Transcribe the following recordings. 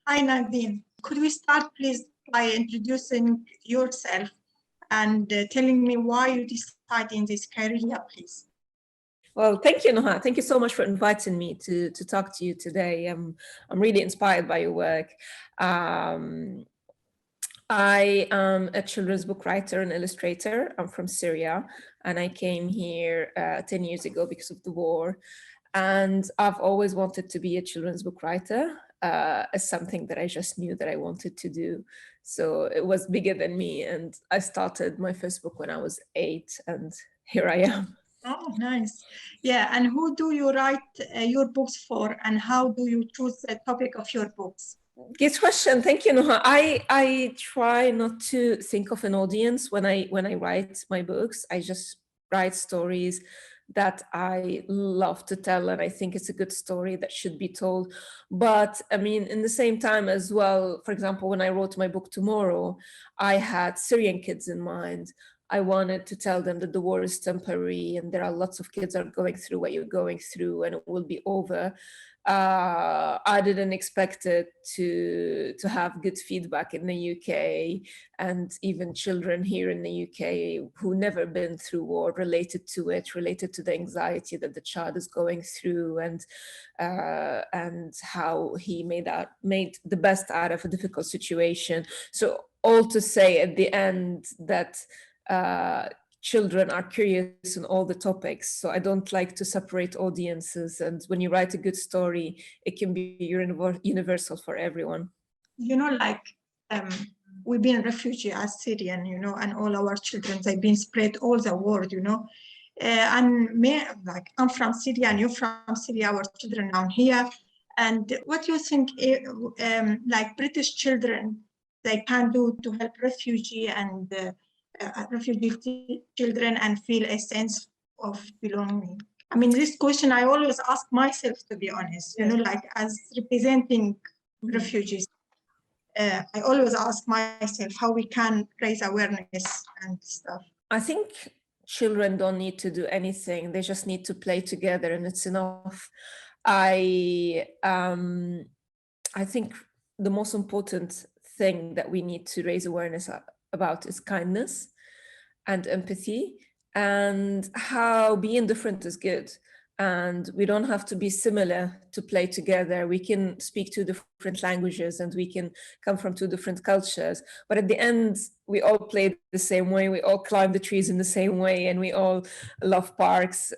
Hi, Nadine. Could we start, please, by introducing yourself and telling me why you decided in this career, please? Well, thank you, Nuha. Thank you so much for inviting me to talk to you today. I'm really inspired by your work. I am a children's book writer and illustrator. I'm from Syria, and I came here 10 years ago because of the war. And I've always wanted to be a children's book writer as something that I just knew that I wanted to do. So it was bigger than me. And I started my first book when I was 8, and here I am. Oh, nice. Yeah, and who do you write your books for, and how do you choose the topic of your books? Good question. Thank you, Nuha. I try not to think of an audience when I write my books. I just write stories that I love to tell, and I think it's a good story that should be told. But I mean, in the same time as well, for example, when I wrote my book Tomorrow, I had Syrian kids in mind. I wanted to tell them that the war is temporary and there are lots of kids are going through what you're going through and it will be over. I didn't expect it to have good feedback in the UK, and even children here in the UK who never been through war related to it, related to the anxiety that the child is going through, and how he made the best out of a difficult situation. So all to say at the end that children are curious on all the topics. So I don't like to separate audiences. And when you write a good story, it can be universal for everyone. You know, like we've been refugee as Syrian, you know, and all our children, they've been spread all the world, you know. Like I'm from Syria and you're from Syria, our children down here. And what do you think, like British children, they can do to help refugee and refugee children and feel a sense of belonging? I mean, this question I always ask myself, to be honest, you know, like as representing refugees. I always ask myself how we can raise awareness and stuff. I think children don't need to do anything. They just need to play together and it's enough. I think the most important thing that we need to raise awareness about is kindness and empathy, and how being different is good. And we don't have to be similar to play together. We can speak two different languages and we can come from two different cultures. But at the end, we all play the same way. We all climb the trees in the same way and we all love parks.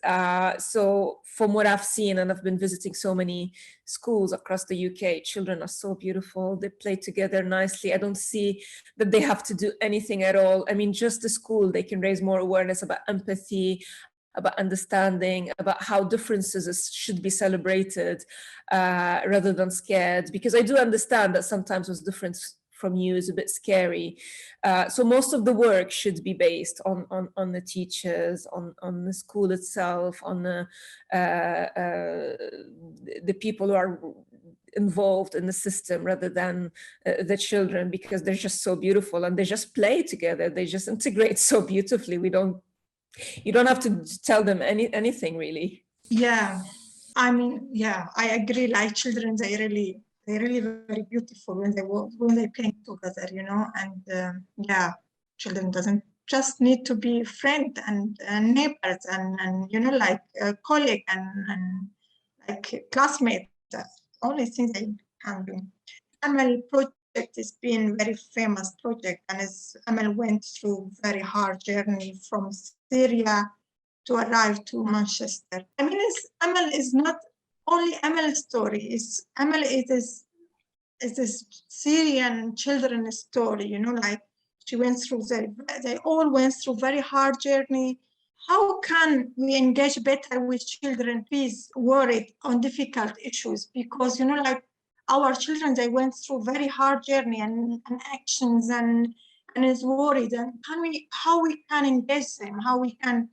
So from what I've seen, and I've been visiting so many schools across the UK, children are so beautiful. They play together nicely. I don't see that they have to do anything at all. I mean, just the school, they can raise more awareness about empathy, about understanding, about how differences should be celebrated rather than scared. Because I do understand that sometimes what's different from you is a bit scary. So most of the work should be based on the teachers, on the school itself, on the people who are involved in the system rather than the children, because they're just so beautiful and they just play together. They just integrate so beautifully. You don't have to tell them anything really. Yeah, I mean, yeah, I agree. Like children, they're really very beautiful when they play together, you know. And yeah, children doesn't just need to be friends and neighbors and you know, like a colleague and like classmates. Only things they can do. Amal project has been very famous project, and Amal went through very hard journey from Syria to arrive to Manchester. I mean, Amal is not only Amal's story. Amal is this Syrian children's story. You know, like she went through they all went through very hard journey. How can we engage better with children who's worried on difficult issues? Because you know, like our children, they went through very hard journey and actions and is worried. And how we can engage them? How we can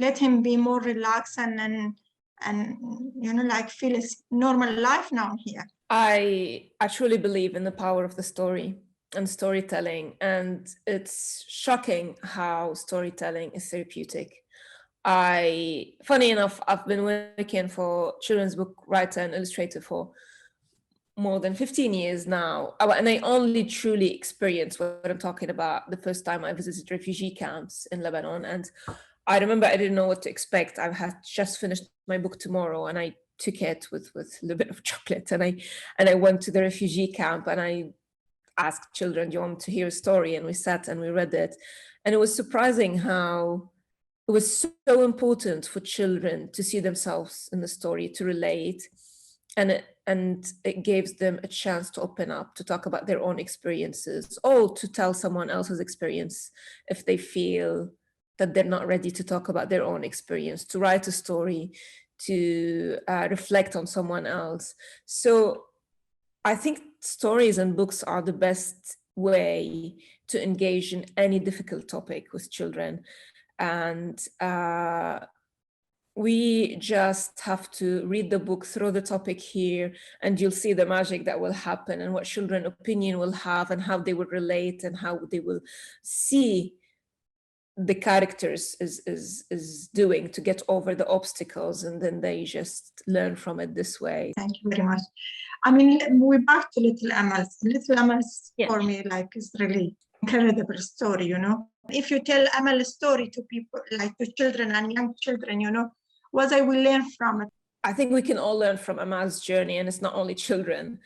let him be more relaxed and you know, like feel his normal life now here. I truly believe in the power of the story and storytelling, and it's shocking how storytelling is therapeutic. Funny enough, I've been working for children's book writer and illustrator for more than 15 years now, and I only truly experienced what I'm talking about the first time I visited refugee camps in Lebanon. And I remember I didn't know what to expect. I had just finished my book tomorrow, and I took it with a little bit of chocolate, and I went to the refugee camp, and I asked children, do you want to hear a story? And we sat and we read it. And it was surprising how it was so important for children to see themselves in the story, to relate. And it gives them a chance to open up, to talk about their own experiences, or to tell someone else's experience if they feel that they're not ready to talk about their own experience, to write a story, to reflect on someone else. So I think stories and books are the best way to engage in any difficult topic with children. And we just have to read the book, throw the topic here, and you'll see the magic that will happen, and what children opinion will have, and how they will relate, and how they will see the characters is doing to get over the obstacles, and then they just learn from it this way. Thank you very much. I mean, we're back to Little Amal. Little Amal, Yeah. for me, like, is really incredible story, you know. If you tell Amal a story to people, like to children and young children, you know, what I will learn from it. I think we can all learn from Amal's journey, and it's not only children.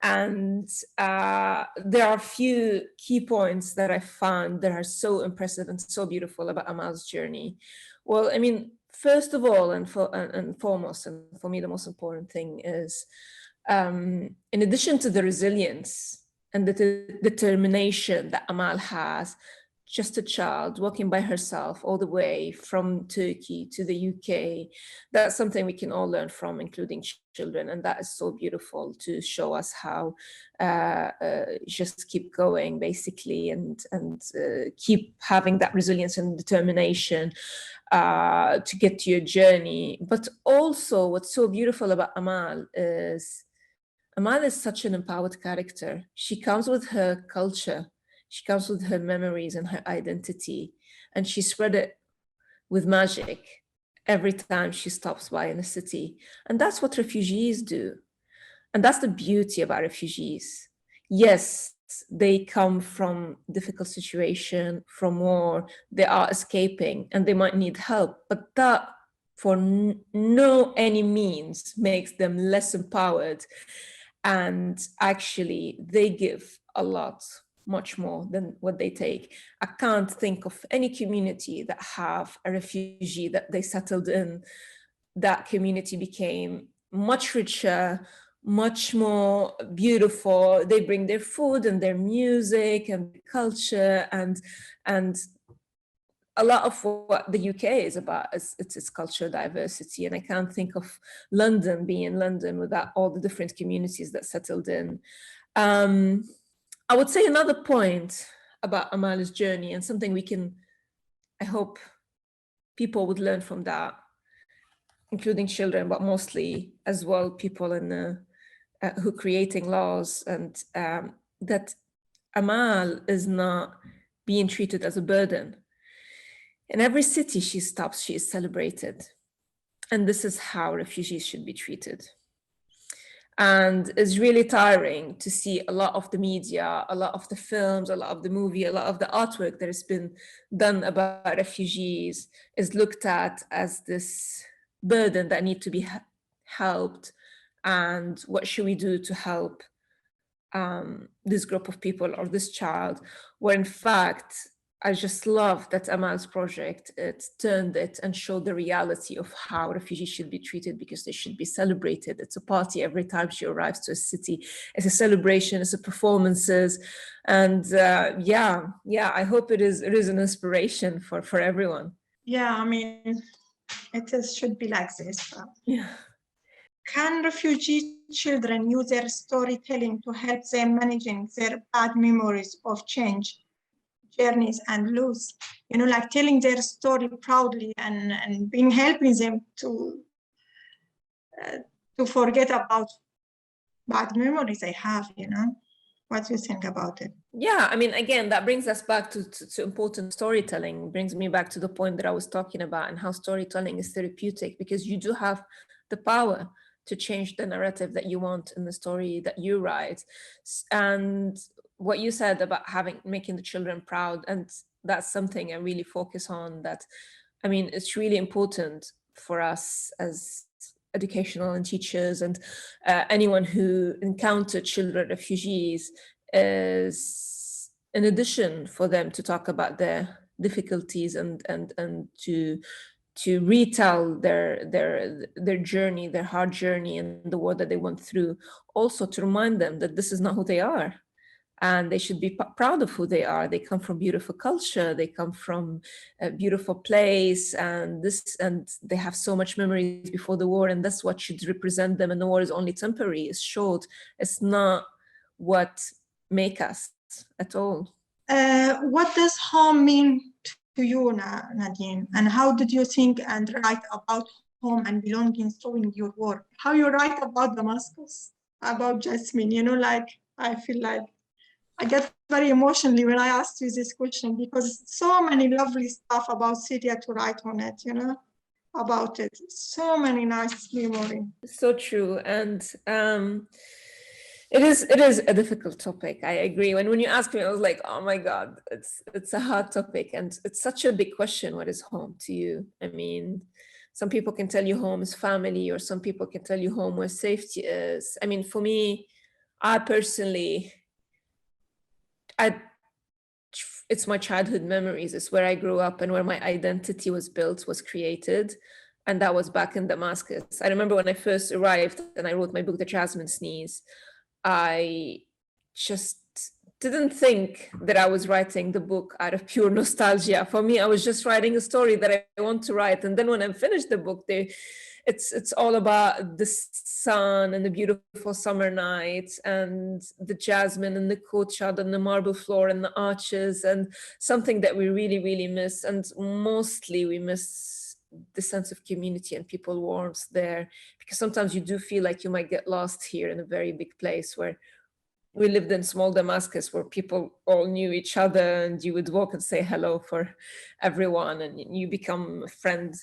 And there are a few key points that I found that are so impressive and so beautiful about Amal's journey. Well, I mean, first of all, and foremost, and for me, the most important thing is, in addition to the resilience and the determination that Amal has, just a child walking by herself all the way from Turkey to the UK, that's something we can all learn from, including children. And that is so beautiful to show us how just keep going, basically, and keep having that resilience and determination to get to your journey. But also what's so beautiful about Amal is such an empowered character. She comes with her culture. She comes with her memories and her identity, and she spread it with magic every time she stops by in a city. And that's what refugees do. And that's the beauty about refugees. Yes, they come from difficult situation, from war, they are escaping, and they might need help, but that for no any means makes them less empowered. And actually, they give a lot, much more than what they take. I can't think of any community that have a refugee that they settled in. That community became much richer, much more beautiful. They bring their food and their music and culture, and a lot of what the UK is about is its cultural diversity. And I can't think of London being London without all the different communities that settled in. I would say another point about Amal's journey, and something we can, I hope people would learn from that, including children, but mostly as well people in who creating laws, and that Amal is not being treated as a burden. In every city she stops, she is celebrated. And this is how refugees should be treated. And it's really tiring to see a lot of the media, a lot of the films, a lot of the movie, a lot of the artwork that has been done about refugees is looked at as this burden that need to be helped. And what should we do to help this group of people or this child? Where in fact, I just love that Amal's project, it turned it and showed the reality of how refugees should be treated, because they should be celebrated. It's a party every time she arrives to a city. It's a celebration, it's a performances. And I hope it is an inspiration for everyone. Yeah, I mean, should be like this. Yeah. Can refugee children use their storytelling to help them managing their bad memories of change, journeys, and loss? You know, like telling their story proudly and being helping them to forget about bad memories they have, you know? What do you think about it? Yeah, I mean, again, that brings us back to important storytelling, brings me back to the point that I was talking about, and how storytelling is therapeutic, because you do have the power to change the narrative that you want in the story that you write. And what you said about making the children proud, and that's something I really focus on, that I mean, it's really important for us as educational and teachers and anyone who encounter children refugees, is in addition for them to talk about their difficulties and to retell their journey, their hard journey, and the world that they went through, also to remind them that this is not who they are, and they should be proud of who they are. They come from beautiful culture, they come from a beautiful place, and they have so much memories before the war, and that's what should represent them. And the war is only temporary, it's short, it's not what make us at all. What does home mean to you, Nadine? And how did you think and write about home and belonging through your work? How you write about Damascus, about Jasmine? You know, like, I feel like I get very emotionally when I asked you this question, because so many lovely stuff about Syria to write on it, you know, about it. So many nice memories. So true. And it is a difficult topic. I agree. When you asked me, I was like, oh my God, it's a hard topic. And it's such a big question. What is home to you? I mean, some people can tell you home is family, or some people can tell you home where safety is. I mean, for me, I personally, it's my childhood memories. It's where I grew up and where my identity was built, was created. And that was back in Damascus. I remember when I first arrived and I wrote my book, The Jasmine Sneeze, I just didn't think that I was writing the book out of pure nostalgia. For me, I was just writing a story that I want to write. And then when I finished the book, it's all about the sun and the beautiful summer nights and the jasmine and the courtyard and the marble floor and the arches, and something that we really, really miss. And mostly we miss the sense of community and people warmth there, because sometimes you do feel like you might get lost here in a very big place. Where we lived in small Damascus, where people all knew each other, and you would walk and say hello for everyone, and you become a friend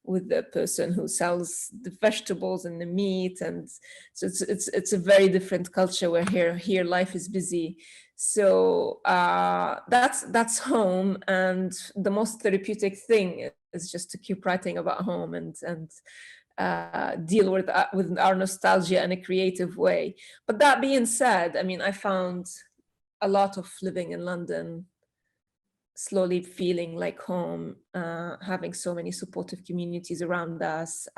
with the person who sells the vegetables and the meat. And so it's a very different culture, where here life is busy. So that's home. And the most therapeutic thing is just to keep writing about home and deal with our nostalgia in a creative way. But that being said, I mean, I found a lot of living in London slowly feeling like home, having so many supportive communities around us,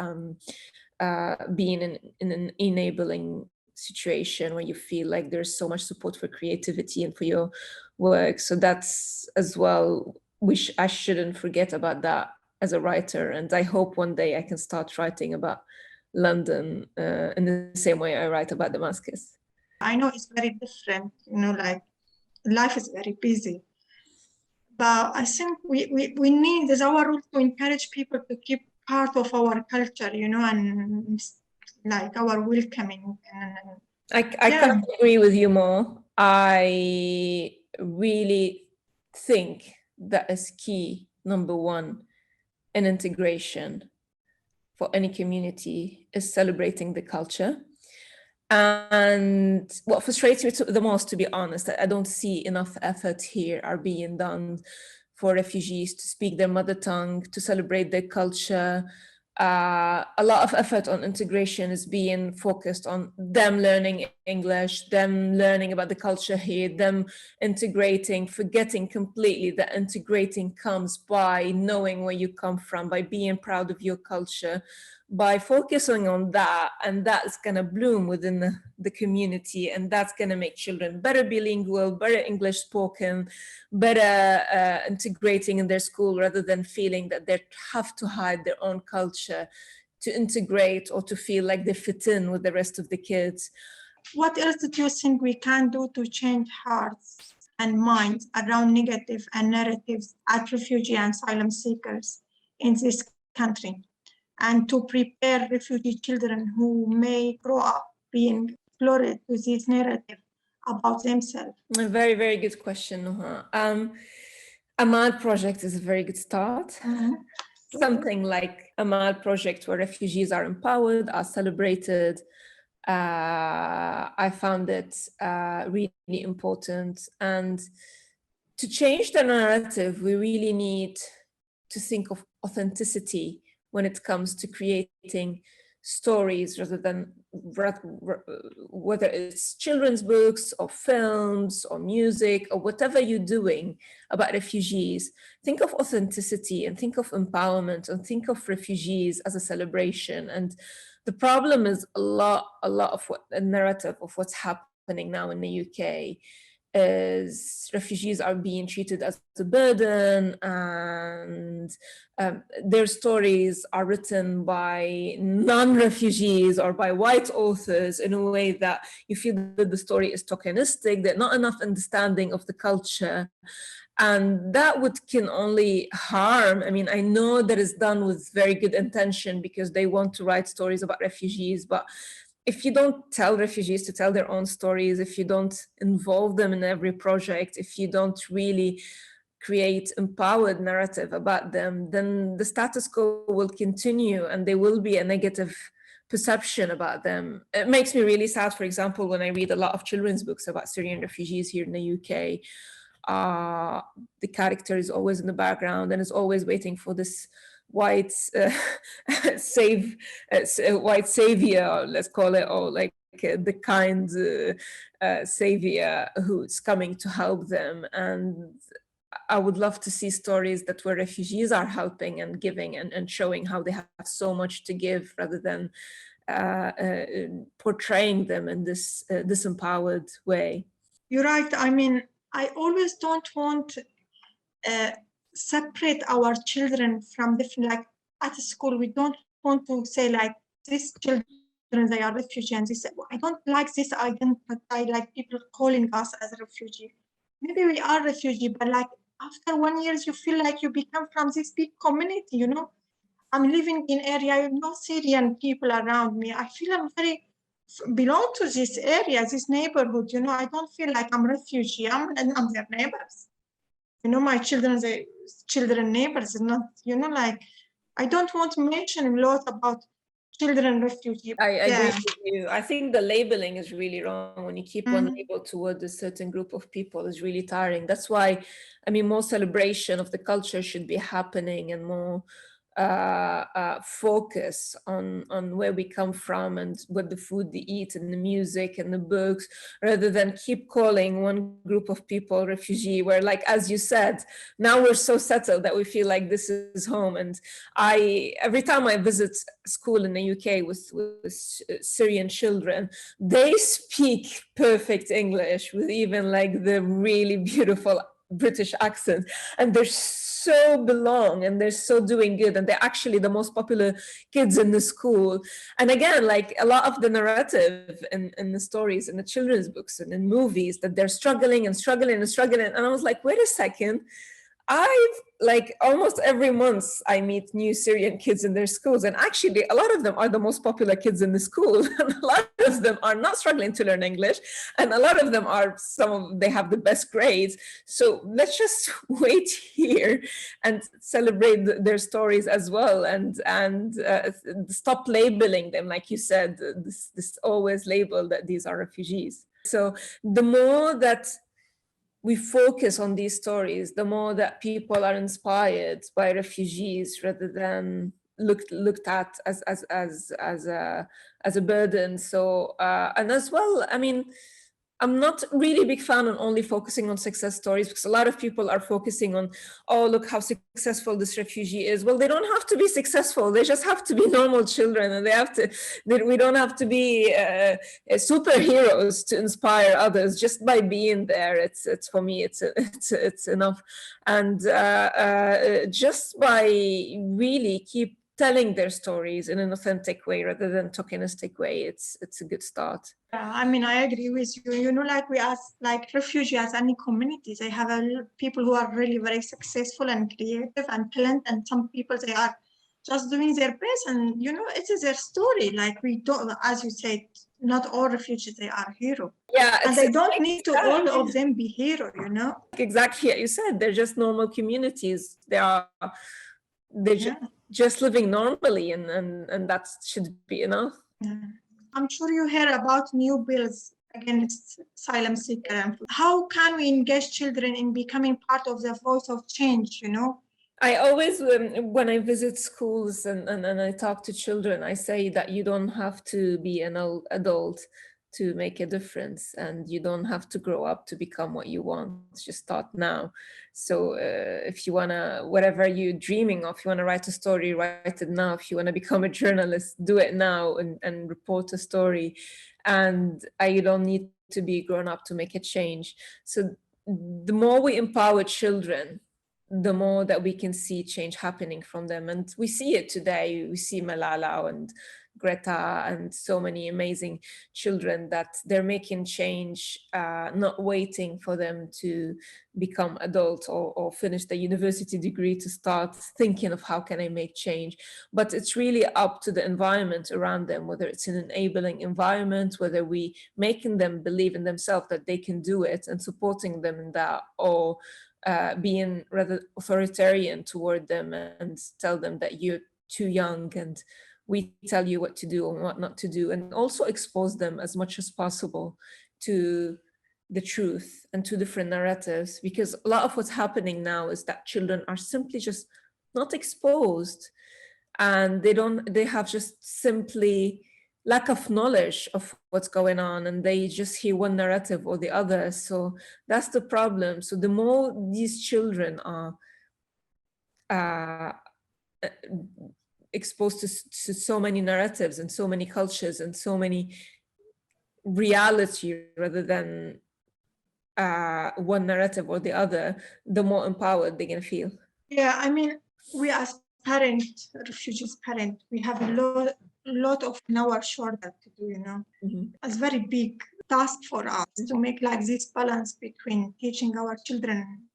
being in an enabling situation where you feel like there's so much support for creativity and for your work. So that's as well, which I shouldn't forget about that as a writer. And I hope one day I can start writing about London in the same way I write about Damascus. I know it's very different, you know, like life is very busy. But I think we need, as our role, to encourage people to keep part of our culture, you know, and like our welcoming. I can't agree with you more. I really think that is key, number one, in integration for any community, is celebrating the culture. And what frustrates me the most, to be honest, I don't see enough effort here are being done for refugees to speak their mother tongue, to celebrate their culture. A lot of effort on integration is being focused on them learning English, them learning about the culture here, them integrating, forgetting completely that integrating comes by knowing where you come from, by being proud of your culture, by focusing on that. And that's going to bloom within the community, and that's going to make children better bilingual, better English spoken, better integrating in their school, rather than feeling that they have to hide their own culture to integrate or to feel like they fit in with the rest of the kids. What else do you think we can do to change hearts and minds around negative and narratives at refugee and asylum seekers in this country, and to prepare refugee children who may grow up being lured to this narrative about themselves? A very, very good question, Nuha. Amal project is a very good start. Mm-hmm. something like Amal project where refugees are empowered, are celebrated. I found it really important. And to change the narrative, we really need to think of authenticity when it comes to creating stories, rather than whether it's children's books or films or music or whatever you're doing about refugees. Think of authenticity and think of empowerment and think of refugees as a celebration. And the problem is a lot of what the narrative of what's happening now in the UK is refugees are being treated as a burden, and their stories are written by non-refugees or by white authors in a way that you feel that the story is tokenistic, that not enough understanding of the culture. And that can only harm. I mean, I know that is done with very good intention because they want to write stories about refugees, but if you don't tell refugees to tell their own stories, if you don't involve them in every project, if you don't really create empowered narrative about them, then the status quo will continue and there will be a negative perception about them. It makes me really sad, for example, when I read a lot of children's books about Syrian refugees here in the UK. The character is always in the background and is always waiting for this white white savior, let's call it, or like the kind savior who's coming to help them. And I would love to see stories that where refugees are helping and giving and showing how they have so much to give, rather than portraying them in this disempowered way. You're right. I mean, I always don't want separate our children from different, like at school, we don't want to say like these children, they are refugees. They say, well, I don't like this identity, like people calling us as a refugee. Maybe we are refugee, but like after 1 year, you feel like you become from this big community, you know? I'm living in area, no Syrian people around me. I feel I'm very belong to this area, this neighborhood, you know? I don't feel like I'm refugee, I'm their neighbors. You know, my children neighbors, not, you know, like, I don't want to mention a lot about children refugees. I agree with you. I think the labeling is really wrong. When you keep one label toward a certain group of people, is really tiring. That's why, I mean, more celebration of the culture should be happening, and more focus on where we come from and what the food they eat and the music and the books, rather than keep calling one group of people refugee, where, like, as you said, now we're so settled that we feel like this is home. And every time I visit school in the UK with Syrian children, they speak perfect English with even like the really beautiful British accent, and they're so belong and they're so doing good, and they're actually the most popular kids in the school. And again, like a lot of the narrative in the stories in the children's books and in movies, that they're struggling and struggling and struggling. And I was like, wait a second, like almost every month I meet new Syrian kids in their schools, and actually a lot of them are the most popular kids in the school, and a lot of them are not struggling to learn English, and a lot of them are they have the best grades. So let's just wait here and celebrate their stories as well, and stop labeling them, like you said, this always label that these are refugees. So the more that we focus on these stories, the more that people are inspired by refugees rather than looked at as a burden. So and as well, I mean, I'm not really a big fan on only focusing on success stories, because a lot of people are focusing on, oh, look how successful this refugee is. Well, they don't have to be successful. They just have to be normal children, and we don't have to be superheroes to inspire others. Just by being there, it's for me, it's enough. And just by really keep telling their stories in an authentic way rather than tokenistic way, it's a good start. Yeah, I mean, I agree with you. You know, like we as like refugees, as any communities, they have people who are really very successful and creative and talent, and some people, they are just doing their best, and you know, it is their story. Like, we don't, as you said, not all refugees, they are hero. Yeah, and they don't need to all of them be hero, you know. Exactly, you said they're just normal communities. They are they're just living normally, and that should be enough. Yeah. I'm sure you hear about new bills against asylum seekers. How can we engage children in becoming part of the voice of change, you know? I always, when I visit schools and I talk to children, I say that you don't have to be an adult to make a difference, and you don't have to grow up to become what you want. Just start now. So if you want to, whatever you're dreaming of, you want to write a story, write it now. If you want to become a journalist, do it now and report a story. And you don't need to be grown up to make a change. So the more we empower children, the more that we can see change happening from them. And we see it today. We see Malala and Greta and so many amazing children that they're making change, not waiting for them to become adults or finish the university degree to start thinking of how can I make change. But it's really up to the environment around them, whether it's an enabling environment, whether we making them believe in themselves that they can do it and supporting them in that, or being rather authoritarian toward them and tell them that you're too young and we tell you what to do and what not to do, and also expose them as much as possible to the truth and to different narratives, because a lot of what's happening now is that children are simply just not exposed, and they have just simply lack of knowledge of what's going on, and they just hear one narrative or the other. So that's the problem. So the more these children are exposed to so many narratives and so many cultures and so many reality rather than one narrative or the other, the more empowered they're gonna feel. Yeah, I mean, we as parents, refugees parents, we have a lot of in our shoulder to do, you know. Mm-hmm. It's very big task for us to make like this balance between teaching our children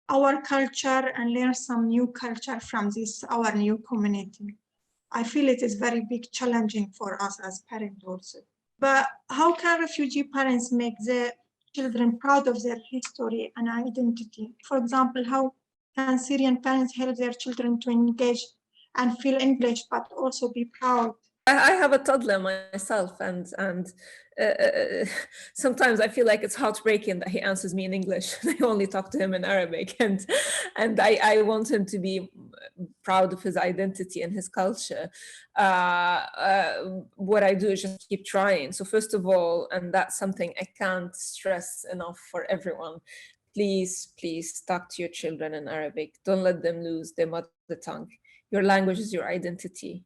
our culture and learn some new culture from this, our new community. I feel it is very big challenging for us as parents also. But how can refugee parents make their children proud of their history and identity? For example, how can Syrian parents help their children to engage and feel English, but also be proud? I have a toddler myself, and sometimes I feel like it's heartbreaking that he answers me in English. I only talk to him in Arabic, and I want him to be proud of his identity and his culture. What I do is just keep trying. So first of all, and that's something I can't stress enough for everyone, please talk to your children in Arabic. Don't let them lose their mother tongue. Your language is your identity,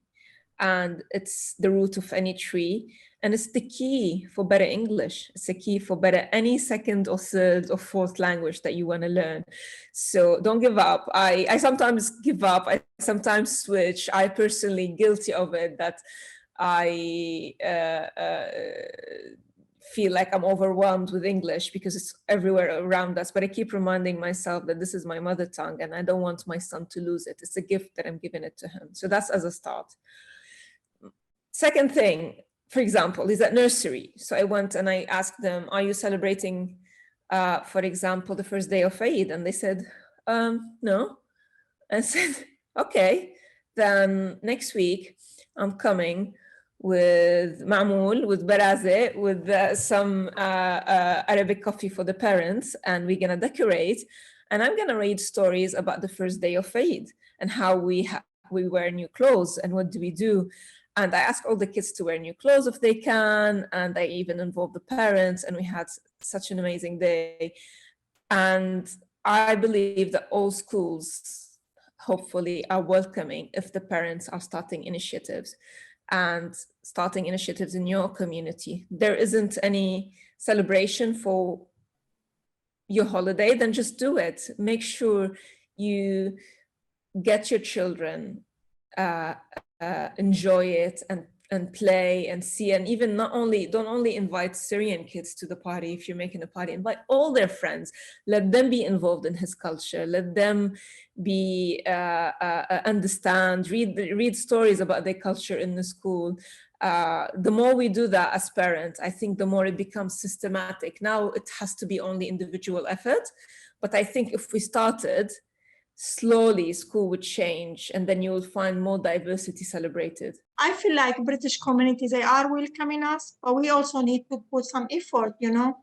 and it's the root of any tree, and it's the key for better English. It's a key for better any second or third or fourth language that you want to learn. So don't give up. I sometimes give up. I sometimes switch. I personally guilty of it, that I feel like I'm overwhelmed with English because it's everywhere around us. But I keep reminding myself that this is my mother tongue and I don't want my son to lose it. It's a gift that I'm giving it to him. So that's as a start. Second thing, for example, is at nursery. So I went and I asked them, are you celebrating, for example, the first day of Eid? And they said, no. I said, okay, then next week I'm coming with ma'moul, with baraze, with some Arabic coffee for the parents, and we're gonna decorate, and I'm gonna read stories about the first day of Eid and how we wear new clothes and what do we do. And I ask all the kids to wear new clothes if they can, and I even involve the parents, and we had such an amazing day. And I believe that all schools hopefully are welcoming if the parents are starting initiatives in your community. There isn't any celebration for your holiday, then just do it. Make sure you get your children enjoy it and play and see, and even don't only invite Syrian kids to the party. If you're making a party, invite all their friends. Let them be involved in his culture. Let them be understand, read stories about their culture in the school. The more we do that as parents, I think the more it becomes systematic. Now it has to be only individual effort, but I think if we started slowly school would change, and then you will find more diversity celebrated. I feel like British community, they are welcoming us, but we also need to put some effort, you know.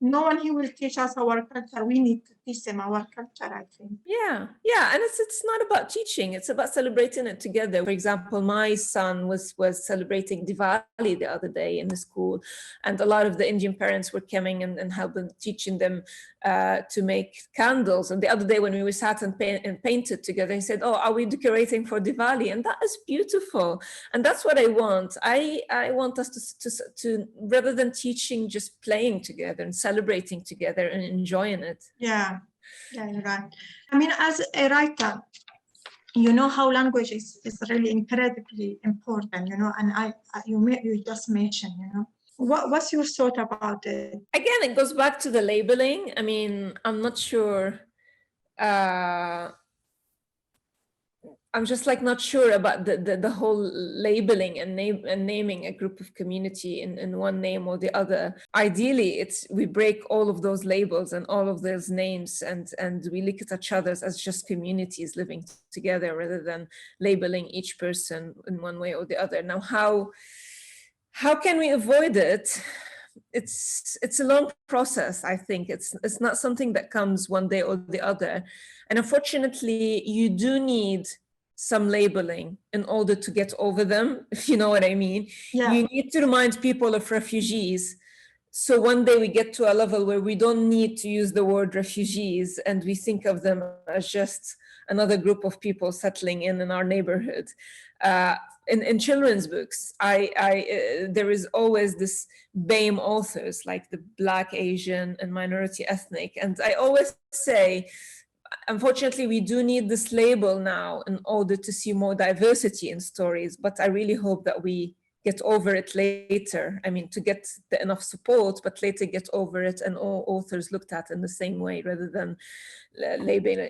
No one here will teach us our culture. We need to teach them our culture, I think. Yeah, and it's not about teaching, it's about celebrating it together. For example, my son was celebrating Diwali the other day in the school, and a lot of the Indian parents were coming and helping teaching them to make candles. And the other day when we sat and painted together, he said, "Oh, are we decorating for Diwali?" And that is beautiful, and that's what I want. I want us to rather than teaching, just playing together and celebrating together and enjoying it. Yeah, you're right. I mean, as a writer, you know how language is really incredibly important, you know, and you just mentioned, you know. What's your thought about it? Again, it goes back to the labeling. I mean, I'm not sure. I'm just like not sure about the whole labeling and naming a group of community in one name or the other. Ideally, we break all of those labels and all of those names, and we look at each other as just communities living together rather than labeling each person in one way or the other. Now, how can we avoid it? It's a long process. I think it's not something that comes one day or the other, and unfortunately, you do need some labeling in order to get over them, if you know what I mean. Yeah. You need to remind people of refugees. So one day we get to a level where we don't need to use the word refugees, and we think of them as just another group of people settling in our neighborhood. In children's books, there is always this BAME authors, like the Black, Asian, and minority ethnic. And I always say, unfortunately, we do need this label now in order to see more diversity in stories, but I really hope that we get over it later. I mean, to get enough support, but later get over it and all authors looked at in the same way rather than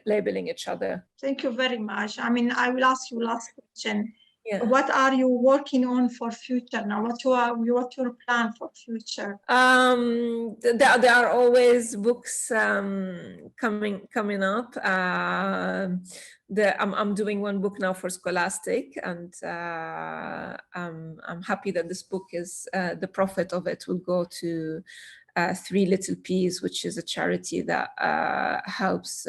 labeling each other. Thank you very much. I mean, I will ask you last question. Yeah. What are you working on for future now? What's your plan for future? There are always books coming up. I'm doing one book now for Scholastic, and I'm happy that this book is the profit of it will go to Three Little Peas, which is a charity that helps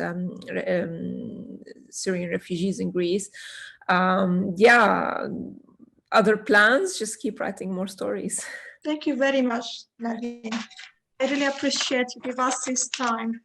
Syrian refugees in Greece. Other plans, just keep writing more stories. Thank you very much, Nadine. I really appreciate you give us this time.